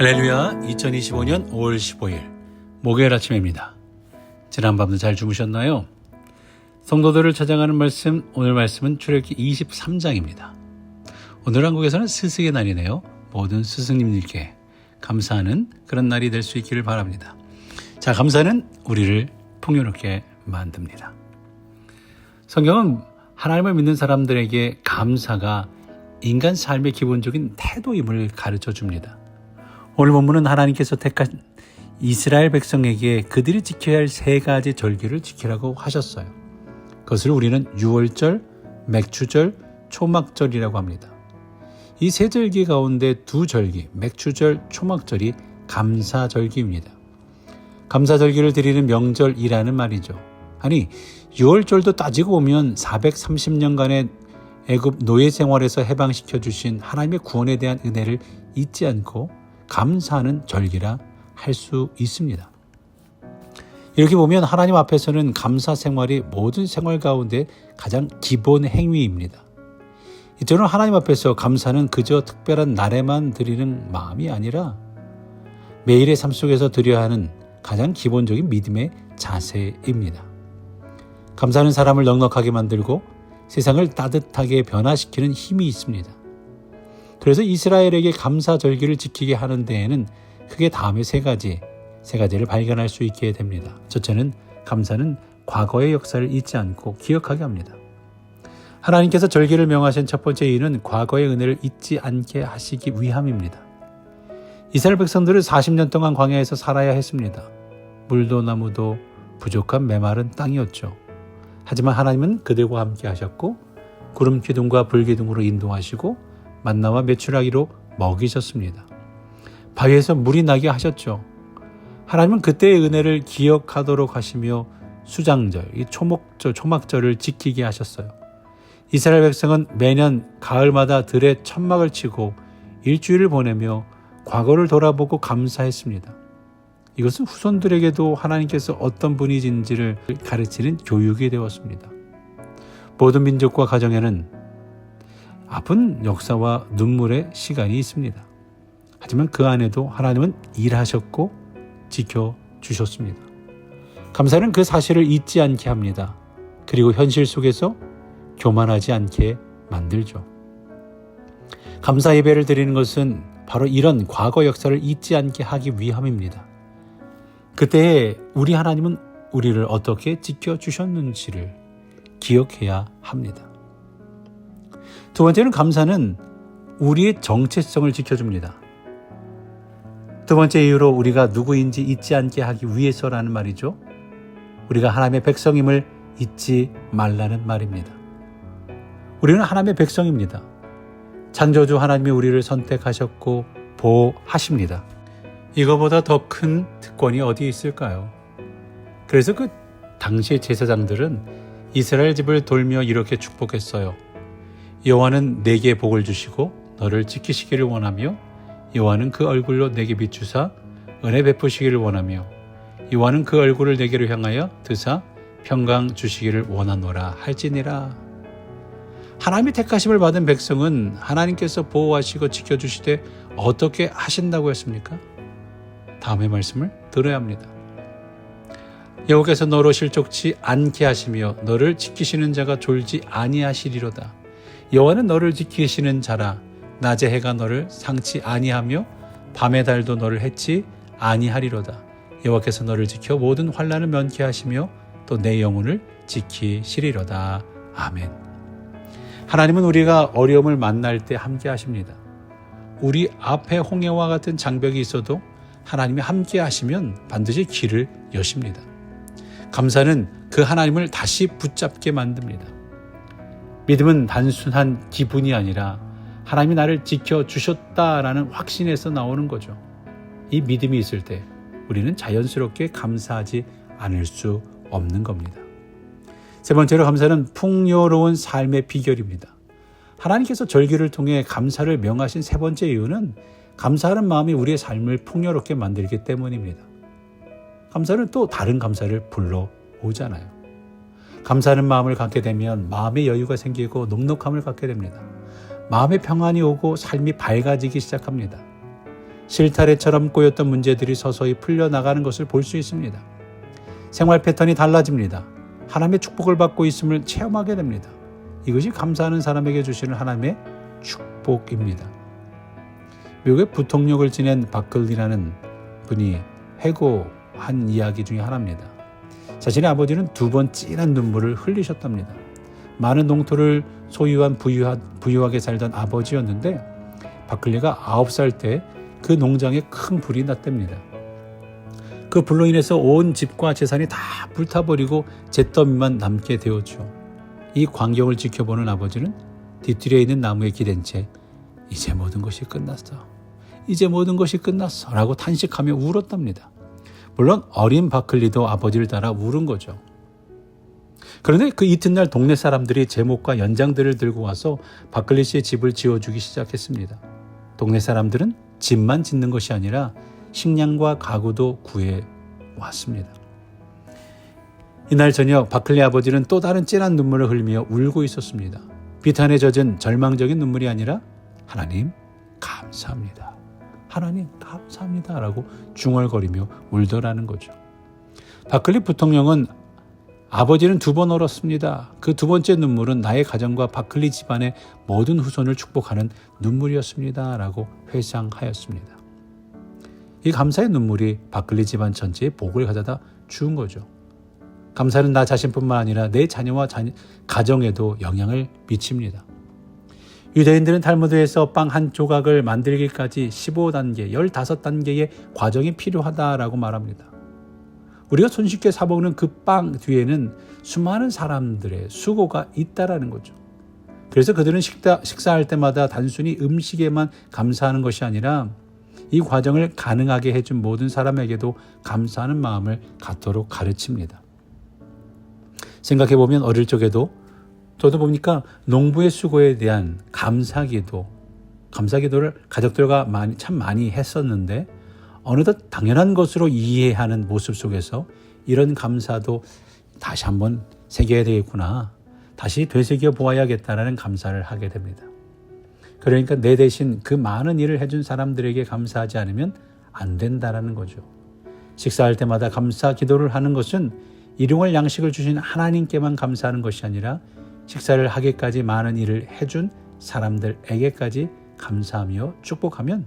할렐루야. 2025년 5월 15일 목요일 아침입니다. 지난밤도 잘 주무셨나요? 성도들을 찾아가는 말씀, 오늘 말씀은 출애굽기 23장입니다. 오늘 한국에서는 스승의 날이네요. 모든 스승님들께 감사하는 그런 날이 될 수 있기를 바랍니다. 자, 감사는 우리를 풍요롭게 만듭니다. 성경은 하나님을 믿는 사람들에게 감사가 인간 삶의 기본적인 태도임을 가르쳐 줍니다. 오늘 본문은 하나님께서 택한 이스라엘 백성에게 그들이 지켜야 할 세 가지 절기를 지키라고 하셨어요. 그것을 우리는 유월절, 맥추절, 초막절이라고 합니다. 이 세 절기 가운데 두 절기, 맥추절, 초막절이 감사절기입니다. 감사절기를 드리는 명절이라는 말이죠. 아니, 유월절도 따지고 보면 430년간의 애굽 노예 생활에서 해방시켜 주신 하나님의 구원에 대한 은혜를 잊지 않고 감사하는 절기라 할 수 있습니다. 이렇게 보면 하나님 앞에서는 감사 생활이 모든 생활 가운데 가장 기본 행위입니다. 이처럼 하나님 앞에서 감사는 그저 특별한 날에만 드리는 마음이 아니라 매일의 삶 속에서 드려야 하는 가장 기본적인 믿음의 자세입니다. 감사는 사람을 넉넉하게 만들고 세상을 따뜻하게 변화시키는 힘이 있습니다. 그래서 이스라엘에게 감사절기를 지키게 하는 데에는 크게 다음의 세 가지를 발견할 수 있게 됩니다. 첫째는 감사는 과거의 역사를 잊지 않고 기억하게 합니다. 하나님께서 절기를 명하신 첫 번째 이유는 과거의 은혜를 잊지 않게 하시기 위함입니다. 이스라엘 백성들은 40년 동안 광야에서 살아야 했습니다. 물도 나무도 부족한 메마른 땅이었죠. 하지만 하나님은 그들과 함께 하셨고 구름 기둥과 불 기둥으로 인도하시고 만나와 메추라기로 먹이셨습니다. 바위에서 물이 나게 하셨죠. 하나님은 그때의 은혜를 기억하도록 하시며 수장절, 이 초막절을 지키게 하셨어요. 이스라엘 백성은 매년 가을마다 들에 천막을 치고 일주일을 보내며 과거를 돌아보고 감사했습니다. 이것은 후손들에게도 하나님께서 어떤 분이신지를 가르치는 교육이 되었습니다. 모든 민족과 가정에는 아픈 역사와 눈물의 시간이 있습니다. 하지만 그 안에도 하나님은 일하셨고 지켜주셨습니다. 감사는 그 사실을 잊지 않게 합니다. 그리고 현실 속에서 교만하지 않게 만들죠. 감사 예배를 드리는 것은 바로 이런 과거 역사를 잊지 않게 하기 위함입니다. 그때 우리 하나님은 우리를 어떻게 지켜주셨는지를 기억해야 합니다. 두 번째는 감사는 우리의 정체성을 지켜줍니다. 두 번째 이유로 우리가 누구인지 잊지 않게 하기 위해서라는 말이죠. 우리가 하나님의 백성임을 잊지 말라는 말입니다. 우리는 하나님의 백성입니다. 창조주 하나님이 우리를 선택하셨고 보호하십니다. 이거보다 더 큰 특권이 어디 있을까요? 그래서 그 당시의 제사장들은 이스라엘 집을 돌며 이렇게 축복했어요. 여호와는 내게 복을 주시고 너를 지키시기를 원하며 여호와는 그 얼굴로 내게 비추사 은혜 베푸시기를 원하며 여호와는 그 얼굴을 내게로 향하여 드사 평강 주시기를 원하노라 할지니라. 하나님의 택하심을 받은 백성은 하나님께서 보호하시고 지켜주시되 어떻게 하신다고 했습니까? 다음의 말씀을 들어야 합니다. 여호와께서 너로 실족치 않게 하시며 너를 지키시는 자가 졸지 아니하시리로다. 여호와는 너를 지키시는 자라. 낮의 해가 너를 상치 아니하며 밤의 달도 너를 해치 아니하리로다. 여호와께서 너를 지켜 모든 환난을 면케 하시며 또 내 영혼을 지키시리로다. 아멘. 하나님은 우리가 어려움을 만날 때 함께 하십니다. 우리 앞에 홍해와 같은 장벽이 있어도 하나님이 함께 하시면 반드시 길을 여십니다. 감사는 그 하나님을 다시 붙잡게 만듭니다. 믿음은 단순한 기분이 아니라 하나님이 나를 지켜주셨다라는 확신에서 나오는 거죠. 이 믿음이 있을 때 우리는 자연스럽게 감사하지 않을 수 없는 겁니다. 세 번째로 감사는 풍요로운 삶의 비결입니다. 하나님께서 절기를 통해 감사를 명하신 세 번째 이유는 감사하는 마음이 우리의 삶을 풍요롭게 만들기 때문입니다. 감사는 또 다른 감사를 불러오잖아요. 감사하는 마음을 갖게 되면 마음의 여유가 생기고 넉넉함을 갖게 됩니다. 마음의 평안이 오고 삶이 밝아지기 시작합니다. 실타래처럼 꼬였던 문제들이 서서히 풀려나가는 것을 볼 수 있습니다. 생활 패턴이 달라집니다. 하나님의 축복을 받고 있음을 체험하게 됩니다. 이것이 감사하는 사람에게 주시는 하나님의 축복입니다. 미국의 부통령을 지낸 바클리라는 분이 해고한 이야기 중에 하나입니다. 자신의 아버지는 2번 진한 눈물을 흘리셨답니다. 많은 농토를 소유한 부유하게 살던 아버지였는데 바클리가 9살 때 그 농장에 큰 불이 났답니다. 그 불로 인해서 온 집과 재산이 다 불타버리고 잿더미만 남게 되었죠. 이 광경을 지켜보는 아버지는 뒤뜰에 있는 나무에 기댄 채 이제 모든 것이 끝났어. 이제 모든 것이 끝났어 라고 탄식하며 울었답니다. 물론 어린 바클리도 아버지를 따라 울은 거죠. 그런데 그 이튿날 동네 사람들이 제목과 연장들을 들고 와서 바클리 씨의 집을 지어주기 시작했습니다. 동네 사람들은 집만 짓는 것이 아니라 식량과 가구도 구해왔습니다. 이날 저녁 바클리 아버지는 또 다른 진한 눈물을 흘리며 울고 있었습니다. 비탄에 젖은 절망적인 눈물이 아니라 하나님 감사합니다. 하나님 감사합니다 라고 중얼거리며 울더라는 거죠. 바클리 부통령은 아버지는 2번 울었습니다. 그 2번째 눈물은 나의 가정과 바클리 집안의 모든 후손을 축복하는 눈물이었습니다 라고 회상하였습니다. 이 감사의 눈물이 바클리 집안 전체에 복을 가져다 준 거죠. 감사는 나 자신뿐만 아니라 내 자녀와 가정에도 영향을 미칩니다. 유대인들은 탈무드에서 빵 한 조각을 만들기까지 15단계, 15단계의 과정이 필요하다라고 말합니다. 우리가 손쉽게 사먹는 그 빵 뒤에는 수많은 사람들의 수고가 있다라는 거죠. 그래서 그들은 식사할 때마다 단순히 음식에만 감사하는 것이 아니라 이 과정을 가능하게 해준 모든 사람에게도 감사하는 마음을 갖도록 가르칩니다. 생각해보면 어릴 적에도 저도 보니까 농부의 수고에 대한 감사기도를 가족들과 참 많이 했었는데 어느덧 당연한 것으로 이해하는 모습 속에서 이런 감사도 다시 한번 새겨야 되겠구나. 다시 되새겨 보아야겠다라는 감사를 하게 됩니다. 그러니까 내 대신 그 많은 일을 해준 사람들에게 감사하지 않으면 안 된다라는 거죠. 식사할 때마다 감사 기도를 하는 것은 일용할 양식을 주신 하나님께만 감사하는 것이 아니라 식사를 하기까지 많은 일을 해준 사람들에게까지 감사하며 축복하면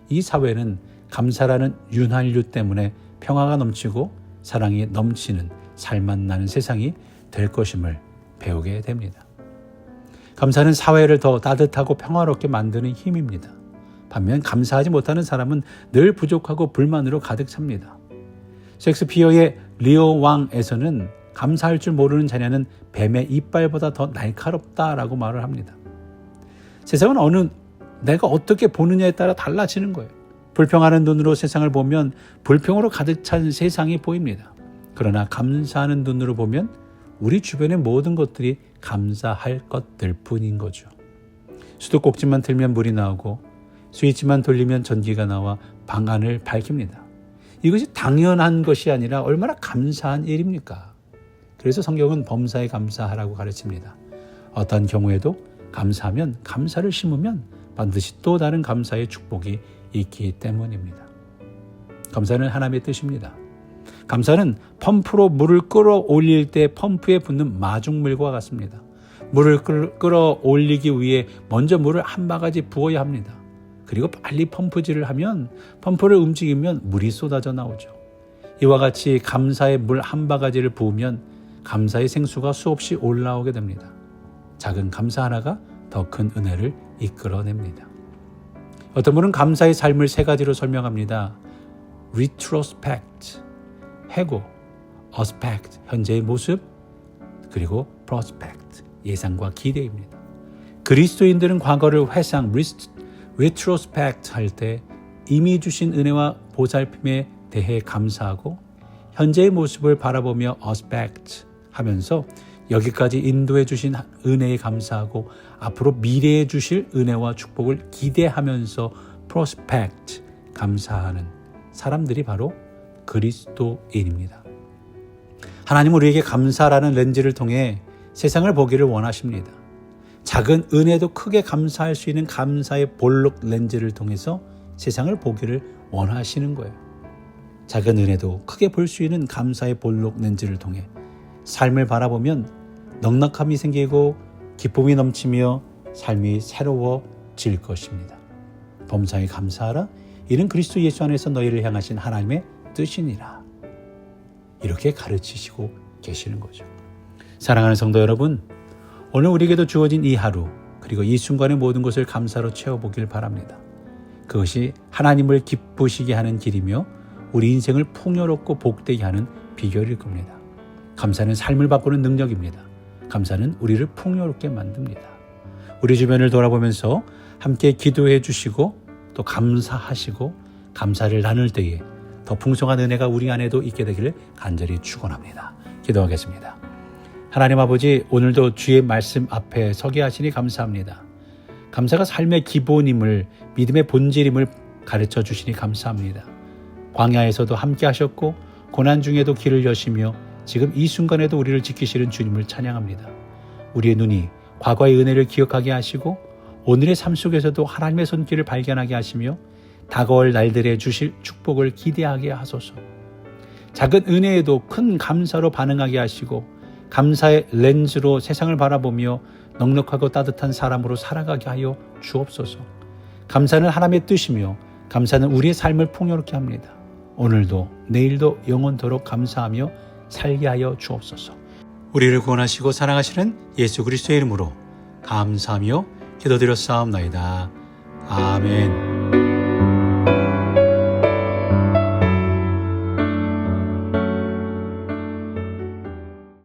이 사회는 감사라는 윤활유 때문에 평화가 넘치고 사랑이 넘치는 살맛 나는 세상이 될 것임을 배우게 됩니다. 감사는 사회를 더 따뜻하고 평화롭게 만드는 힘입니다. 반면 감사하지 못하는 사람은 늘 부족하고 불만으로 가득 찹니다. 셰익스피어의 리오 왕에서는 감사할 줄 모르는 자녀는 뱀의 이빨보다 더 날카롭다라고 말을 합니다. 세상은 내가 어떻게 보느냐에 따라 달라지는 거예요. 불평하는 눈으로 세상을 보면 불평으로 가득 찬 세상이 보입니다. 그러나 감사하는 눈으로 보면 우리 주변의 모든 것들이 감사할 것들 뿐인 거죠. 수도꼭지만 틀면 물이 나오고 스위치만 돌리면 전기가 나와 방 안을 밝힙니다. 이것이 당연한 것이 아니라 얼마나 감사한 일입니까? 그래서 성경은 범사에 감사하라고 가르칩니다. 어떤 경우에도 감사하면 감사를 심으면 반드시 또 다른 감사의 축복이 있기 때문입니다. 감사는 하나님의 뜻입니다. 감사는 펌프로 물을 끌어올릴 때 펌프에 붙는 마중물과 같습니다. 물을 끌어올리기 위해 먼저 물을 한 바가지 부어야 합니다. 그리고 빨리 펌프질을 하면 펌프를 움직이면 물이 쏟아져 나오죠. 이와 같이 감사의 물 한 바가지를 부으면 감사의 생수가 수없이 올라오게 됩니다. 작은 감사 하나가 더 큰 은혜를 이끌어냅니다. 어떤 분은 감사의 삶을 3가지로 설명합니다. retrospect, 해고, aspect, 현재의 모습, 그리고 prospect, 예상과 기대입니다. 그리스도인들은 과거를 회상, retrospect 할 때 이미 주신 은혜와 보살핌에 대해 감사하고 현재의 모습을 바라보며 aspect 하면서 여기까지 인도해 주신 은혜에 감사하고 앞으로 미래에 주실 은혜와 축복을 기대하면서 prospect, 감사하는 사람들이 바로 그리스도인입니다. 하나님은 우리에게 감사라는 렌즈를 통해 세상을 보기를 원하십니다. 작은 은혜도 크게 감사할 수 있는 감사의 볼록 렌즈를 통해서 세상을 보기를 원하시는 거예요. 작은 은혜도 크게 볼 수 있는 감사의 볼록 렌즈를 통해 삶을 바라보면 넉넉함이 생기고 기쁨이 넘치며 삶이 새로워질 것입니다. 범사에 감사하라. 이는 그리스도 예수 안에서 너희를 향하신 하나님의 뜻이니라. 이렇게 가르치시고 계시는 거죠. 사랑하는 성도 여러분, 오늘 우리에게도 주어진 이 하루 그리고 이 순간의 모든 것을 감사로 채워보길 바랍니다. 그것이 하나님을 기쁘시게 하는 길이며 우리 인생을 풍요롭고 복되게 하는 비결일 겁니다. 감사는 삶을 바꾸는 능력입니다. 감사는 우리를 풍요롭게 만듭니다. 우리 주변을 돌아보면서 함께 기도해 주시고 또 감사하시고 감사를 나눌 때에 더 풍성한 은혜가 우리 안에도 있게 되기를 간절히 축원합니다. 기도하겠습니다. 하나님 아버지, 오늘도 주의 말씀 앞에 서게 하시니 감사합니다. 감사가 삶의 기본임을, 믿음의 본질임을 가르쳐 주시니 감사합니다. 광야에서도 함께 하셨고 고난 중에도 길을 여시며 지금 이 순간에도 우리를 지키시는 주님을 찬양합니다. 우리의 눈이 과거의 은혜를 기억하게 하시고 오늘의 삶 속에서도 하나님의 손길을 발견하게 하시며 다가올 날들에 주실 축복을 기대하게 하소서. 작은 은혜에도 큰 감사로 반응하게 하시고 감사의 렌즈로 세상을 바라보며 넉넉하고 따뜻한 사람으로 살아가게 하여 주옵소서. 감사는 하나님의 뜻이며 감사는 우리의 삶을 풍요롭게 합니다. 오늘도 내일도 영원토록 감사하며 살게 하여 주옵소서. 우리를 구원하시고 사랑하시는 예수 그리스도의 이름으로 감사하며 기도드렸사옵나이다. 아멘.